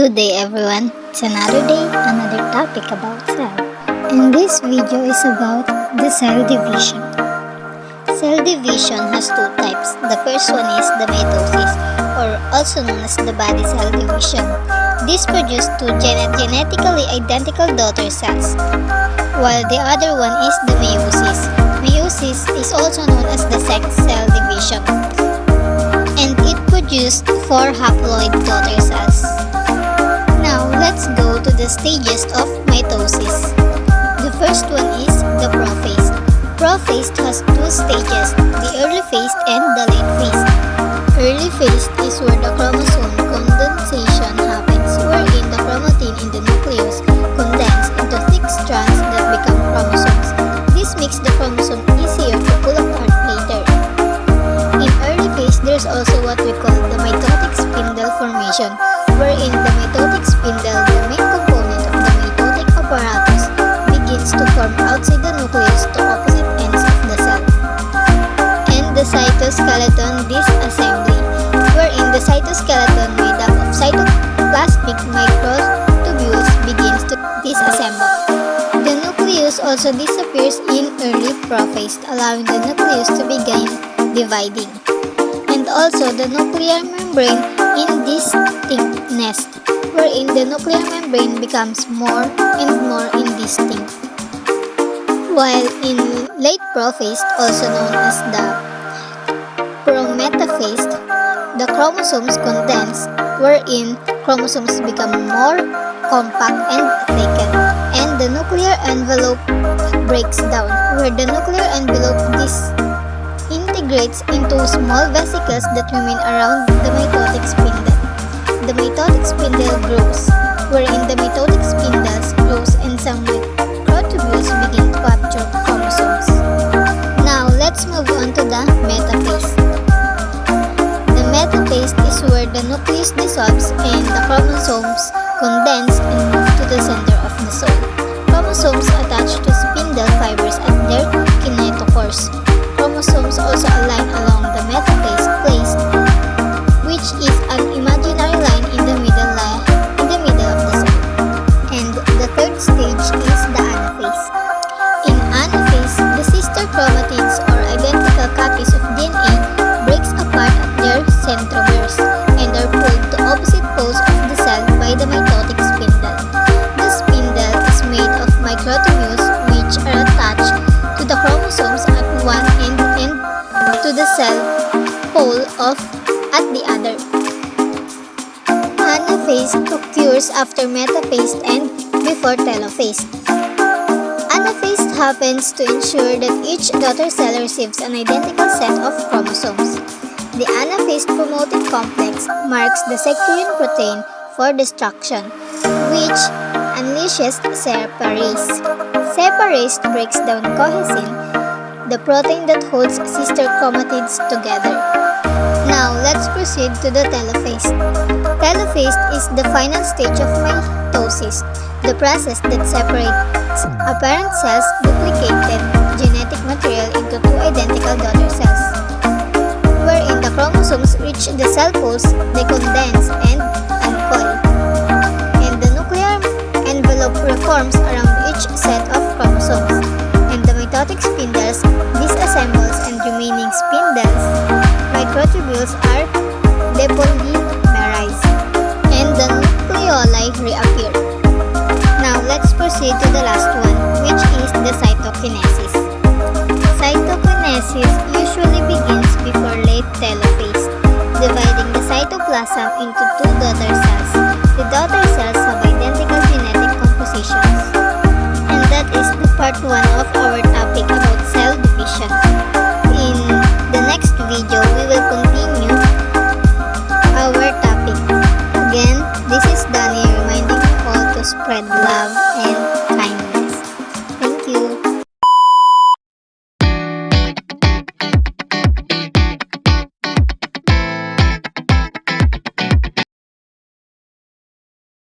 Good day everyone, it's another day, another topic about cell. And this video is about the cell division. Cell division has two types. The first one is the mitosis, or also known as the body cell division. This produces two genetically identical daughter cells, while the other one is the meiosis. Meiosis is also known as the sex cell division, and it produced four haploid daughter cells. Now, let's go to the stages of mitosis. The first one is the prophase. Prophase has two stages, the early phase and the late phase. Early phase is where the chromosome condensation happens, wherein the chromatin in the nucleus condense into thick strands that become chromosomes. This makes the chromosome easier to pull apart later. In early phase, there's also what we call the mitotic spindle formation, wherein the mitotic spindle, the main component of the mitotic apparatus, begins to form outside the nucleus to opposite ends of the cell. And the cytoskeleton disassembly, wherein the cytoskeleton made up of cytoplasmic microtubules begins to disassemble. The nucleus also disappears in early prophase, allowing the nucleus to begin dividing. And also the nuclear membrane indistinctness, wherein the nuclear membrane becomes more and more indistinct. While in late prophase, also known as the prometaphase, the chromosomes condense, wherein chromosomes become more compact and thicken, and the nuclear envelope breaks down, where the nuclear envelope disintegrates into small vesicles that remain around the mitotic spindle. The mitotic spindle grows, wherein the mitotic spindles grows and some microtubules begin to capture chromosomes. Now, let's move on to the metaphase. The metaphase is where the nucleus dissolves and the chromosomes condense and move to the center of the soul. Chromosomes attach to spindle fibers at their kinetochores. Chromosomes also align along the metaphase place, which is an imaginary line in the middle of the cell. And the third stage is the anaphase. In anaphase, the sister chromatids or identical copies of DNA breaks apart at their centromeres and are pulled to opposite poles of the cell by the mitotic spindle. The spindle is made of microtubules which are attached to the chromosomes at one end and to the cell pole at the other. Anaphase occurs after metaphase and before telophase. Anaphase happens to ensure that each daughter cell receives an identical set of chromosomes. The anaphase promoting complex marks the securine protein for destruction, which unleashes separase. Separase breaks down cohesin, the protein that holds sister chromatids together. Now, let's proceed to the telophase. Telophase is the final stage of mitosis, the process that separates a parent cell's duplicated genetic material into two identical daughter cells. Wherein the chromosomes reach the cell poles, they condense and uncoil, and the nuclear envelope reforms around each set of chromosomes, and the mitotic spindles disassembles and remaining spindles microtubules are depolymerized, and the nucleoli reappear. Now, let's proceed to the last one, which is the cytokinesis. Cytokinesis usually begins before late telophase, dividing the cytoplasm into two daughter cells.